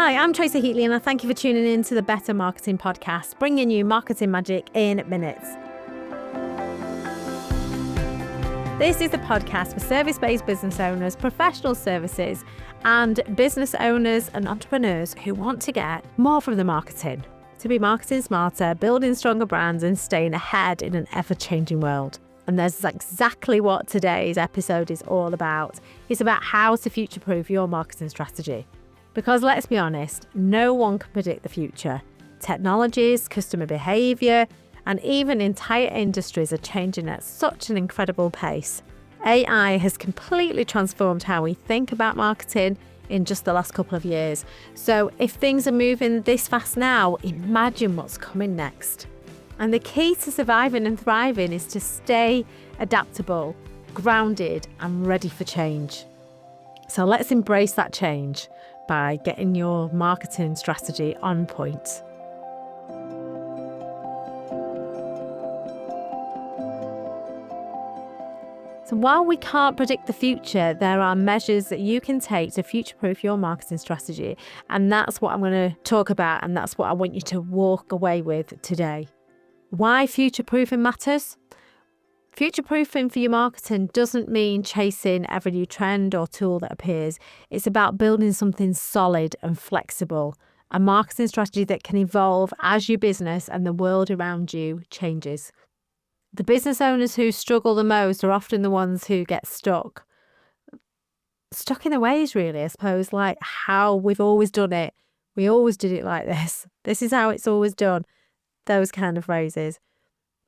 Hi, I'm Tracy Heatley and I thank you for tuning in to the Better Marketing Podcast, bringing you marketing magic in minutes. This is the podcast for service-based business owners, professional services, and business owners and entrepreneurs who want to get more from the marketing, to be marketing smarter, building stronger brands, and staying ahead in an ever-changing world. And that's exactly what today's episode is all about. It's about how to future-proof your marketing strategy. Because let's be honest, no one can predict the future. Technologies, customer behaviour, and even entire industries are changing at such an incredible pace. AI has completely transformed how we think about marketing in just the last couple of years. So if things are moving this fast now, imagine what's coming next. And the key to surviving and thriving is to stay adaptable, grounded, and ready for change. So let's embrace that change by getting your marketing strategy on point. So while we can't predict the future, there are measures that you can take to future-proof your marketing strategy. And that's what I'm going to talk about, and that's what I want you to walk away with today. Why future-proofing matters? Future-proofing for your marketing doesn't mean chasing every new trend or tool that appears. It's about building something solid and flexible, a marketing strategy that can evolve as your business and the world around you changes. The business owners who struggle the most are often the ones who get stuck in their ways, really, I suppose, like how we've always done it. We always did it like this. This is how it's always done. Those kind of phrases.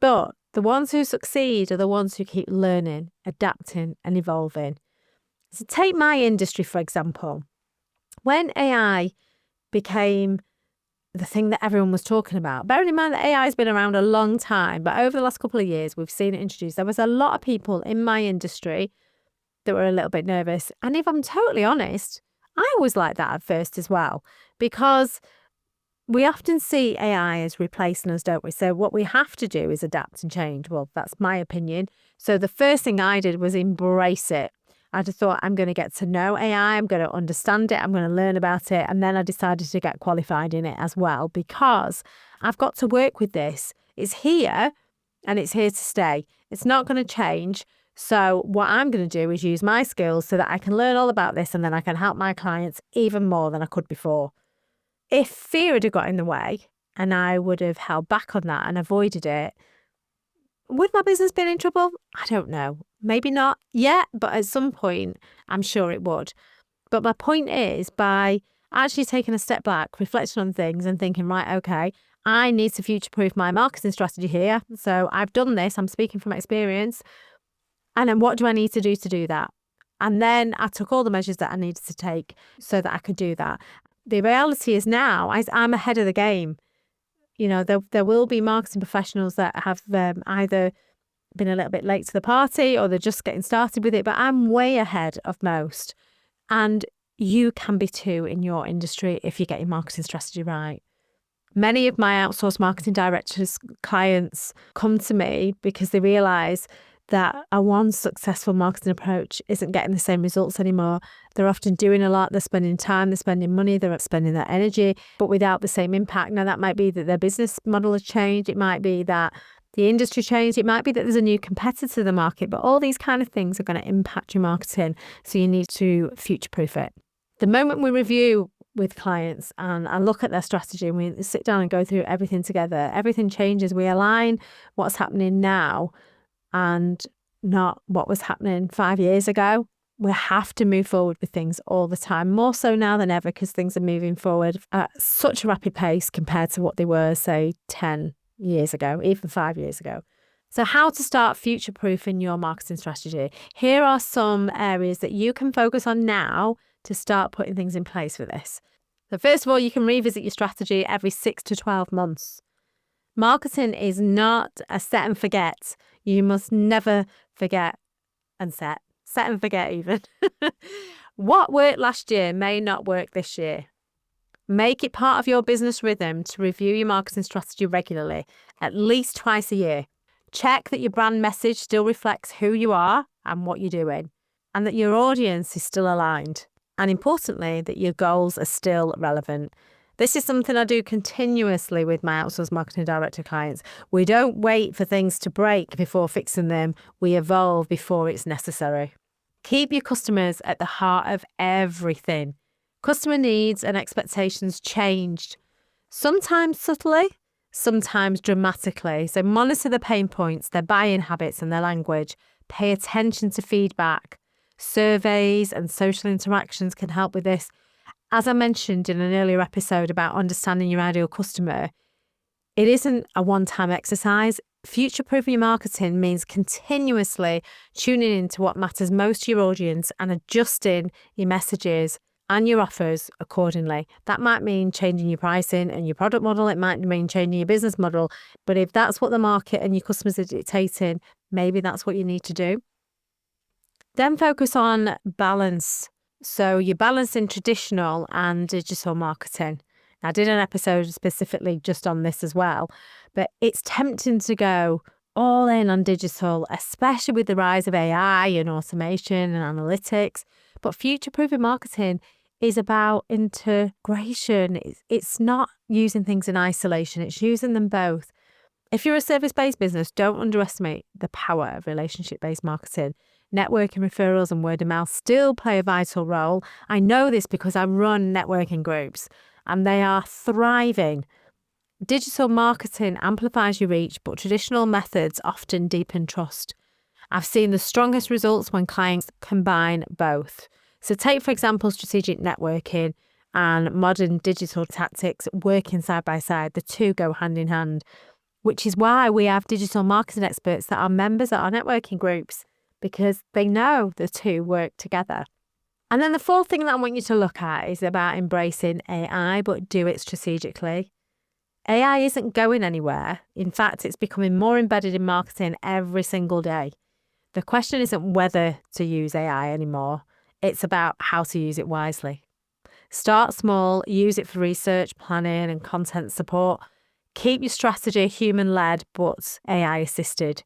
But the ones who succeed are the ones who keep learning, adapting, and evolving. So take my industry, for example. When AI became the thing that everyone was talking about, bearing in mind that AI has been around a long time, but over the last couple of years, we've seen it introduced. There was a lot of people in my industry that were a little bit nervous. And if I'm totally honest, I was like that at first as well, because we often see AI as replacing us, don't we? So what we have to do is adapt and change. Well, that's my opinion. So the first thing I did was embrace it. I just thought, I'm going to get to know AI. I'm going to understand it. I'm going to learn about it. And then I decided to get qualified in it as well, because I've got to work with this. It's here and it's here to stay. It's not going to change. So what I'm going to do is use my skills so that I can learn all about this, and then I can help my clients even more than I could before. If fear had got in the way and I would have held back on that and avoided it, would my business be in trouble? I don't know. Maybe not yet, but at some point, I'm sure it would. But my point is, by actually taking a step back, reflecting on things and thinking, right, okay, I need to future-proof my marketing strategy here. So I've done this. I'm speaking from experience. And then what do I need to do that? And then I took all the measures that I needed to take so that I could do that. The reality is now I'm ahead of the game. You know, there will be marketing professionals that have either been a little bit late to the party or they're just getting started with it, but I'm way ahead of most. And you can be too in your industry if you get your marketing strategy right. Many of my outsourced marketing directors, clients come to me because they realise that a one successful marketing approach isn't getting the same results anymore. They're often doing a lot, they're spending time, they're spending money, they're spending their energy, but without the same impact. Now, that might be that their business model has changed. It might be that the industry changed. It might be that there's a new competitor to the market, but all these kind of things are going to impact your marketing. So you need to future-proof it. The moment we review with clients and I look at their strategy and we sit down and go through everything together, everything changes. We align what's happening now and not what was happening 5 years ago. We have to move forward with things all the time, more so now than ever, because things are moving forward at such a rapid pace compared to what they were, say, 10 years ago, even 5 years ago. So how to start future-proofing your marketing strategy? Here are some areas that you can focus on now to start putting things in place for this. So first of all, you can revisit your strategy every 6 to 12 months. Marketing is not a set and forget. You must never forget and set and forget even. What worked last year may not work this year. Make it part of your business rhythm to review your marketing strategy regularly, at least twice a year. Check that your brand message still reflects who you are and what you're doing, and that your audience is still aligned. And importantly, that your goals are still relevant. This is something I do continuously with my outsourced marketing director clients. We don't wait for things to break before fixing them. We evolve before it's necessary. Keep your customers at the heart of everything. Customer needs and expectations changed, sometimes subtly, sometimes dramatically. So monitor the pain points, their buying habits and their language. Pay attention to feedback. Surveys and social interactions can help with this. As I mentioned in an earlier episode about understanding your ideal customer, it isn't a one-time exercise. Future-proofing your marketing means continuously tuning into what matters most to your audience and adjusting your messages and your offers accordingly. That might mean changing your pricing and your product model. It might mean changing your business model. But if that's what the market and your customers are dictating, maybe that's what you need to do. Then focus on balance. So you're balancing traditional and digital marketing. I did an episode specifically just on this as well, but it's tempting to go all in on digital, especially with the rise of AI and automation and analytics. But future-proofing marketing is about integration. It's not using things in isolation, it's using them both. If you're a service-based business, don't underestimate the power of relationship-based marketing. Networking, referrals and word of mouth still play a vital role. I know this because I run networking groups and they are thriving. Digital marketing amplifies your reach, but traditional methods often deepen trust. I've seen the strongest results when clients combine both. So take, for example, strategic networking and modern digital tactics working side by side. The two go hand in hand, which is why we have digital marketing experts that are members at our networking groups, because they know the two work together. And then the fourth thing that I want you to look at is about embracing AI, but do it strategically. AI isn't going anywhere. In fact, it's becoming more embedded in marketing every single day. The question isn't whether to use AI anymore. It's about how to use it wisely. Start small, use it for research, planning and content support. Keep your strategy human-led but AI-assisted.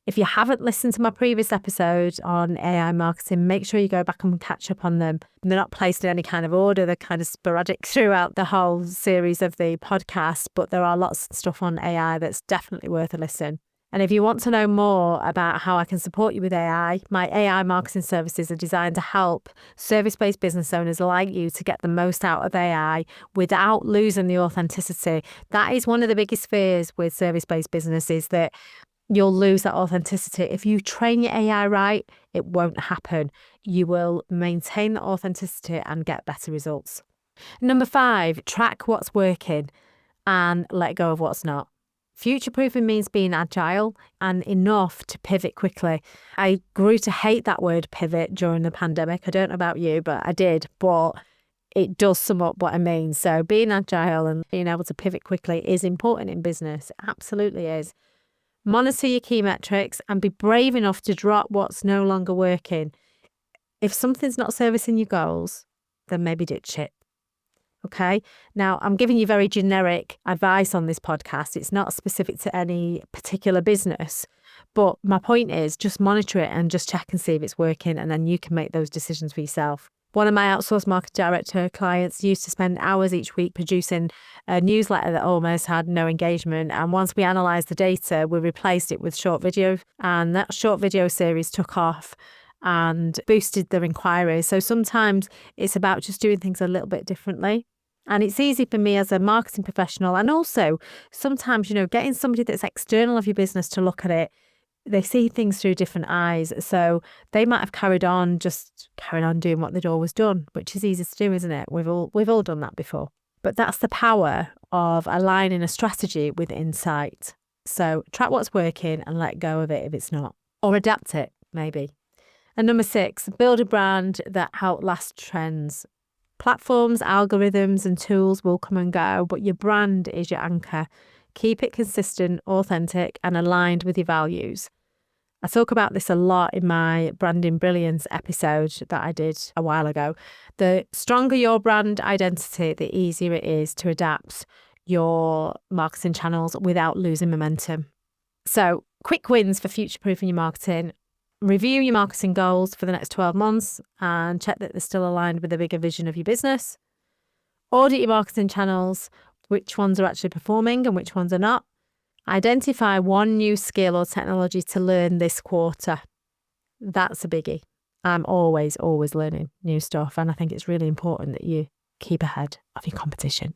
If you haven't listened to my previous episode on AI marketing, make sure you go back and catch up on them. They're not placed in any kind of order. They're kind of sporadic throughout the whole series of the podcast, but there are lots of stuff on AI that's definitely worth a listen. And if you want to know more about how I can support you with AI, my AI marketing services are designed to help service-based business owners like you to get the most out of AI without losing the authenticity. That is one of the biggest fears with service-based businesses, that you'll lose that authenticity. If you train your AI right, it won't happen. You will maintain the authenticity and get better results. Number 5, track what's working and let go of what's not. Future-proofing means being agile and enough to pivot quickly. I grew to hate that word pivot during the pandemic. I don't know about you, but I did. But it does sum up what I mean. So being agile and being able to pivot quickly is important in business. It absolutely is. Monitor your key metrics and be brave enough to drop what's no longer working. If something's not servicing your goals, then maybe ditch it. Okay. Now, I'm giving you very generic advice on this podcast. It's not specific to any particular business. But my point is just monitor it and just check and see if it's working, and then you can make those decisions for yourself. One of my outsourced market director clients used to spend hours each week producing a newsletter that almost had no engagement. And once we analysed the data, we replaced it with short video. And that short video series took off and boosted their inquiries. So sometimes it's about just doing things a little bit differently. And it's easy for me as a marketing professional, and also sometimes, getting somebody that's external of your business to look at it. They see things through different eyes. So they might have carried on doing what they'd always done, which is easy to do, isn't it? We've all done that before. But that's the power of aligning a strategy with insight. So track what's working and let go of it if it's not, or adapt it maybe. And number 6, build a brand that outlasts trends. Platforms, algorithms and tools will come and go, but your brand is your anchor. Keep it consistent, authentic and aligned with your values. I talk about this a lot in my Branding Brilliance episode that I did a while ago. The stronger your brand identity, the easier it is to adapt your marketing channels without losing momentum. So, quick wins for future-proofing your marketing. Review your marketing goals for the next 12 months and check that they're still aligned with the bigger vision of your business. Audit your marketing channels, which ones are actually performing and which ones are not. Identify one new skill or technology to learn this quarter. That's a biggie. I'm always learning new stuff, and I think it's really important that you keep ahead of your competition.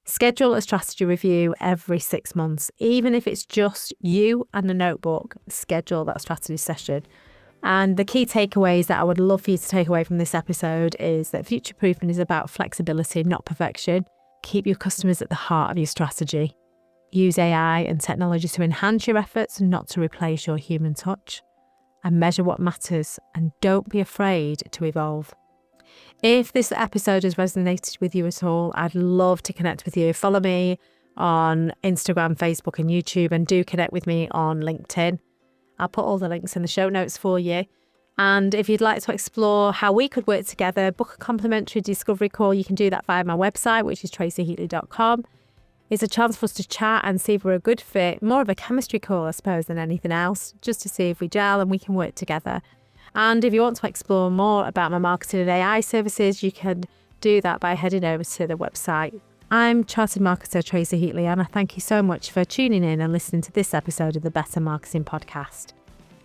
Schedule a strategy review every 6 months. Even if it's just you and a notebook, schedule that strategy session. And the key takeaways that I would love for you to take away from this episode is that future-proofing is about flexibility, not perfection. Keep your customers at the heart of your strategy. Use AI and technology to enhance your efforts, not to replace your human touch. And measure what matters, and don't be afraid to evolve. If this episode has resonated with you at all, I'd love to connect with you. Follow me on Instagram, Facebook and YouTube, and do connect with me on LinkedIn. I'll put all the links in the show notes for you. And if you'd like to explore how we could work together, book a complimentary discovery call. You can do that via my website, which is tracyheatley.com. It's a chance for us to chat and see if we're a good fit. More of a chemistry call, I suppose, than anything else, just to see if we gel and we can work together. And if you want to explore more about my marketing and AI services, you can do that by heading over to the website. I'm Chartered Marketer Tracy Heatley, and I thank you so much for tuning in and listening to this episode of the Better Marketing Podcast.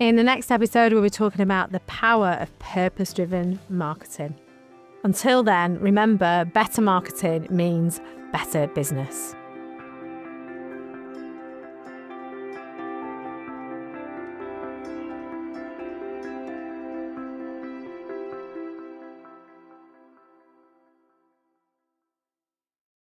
In the next episode, we'll be talking about the power of purpose-driven marketing. Until then, remember, better marketing means better business.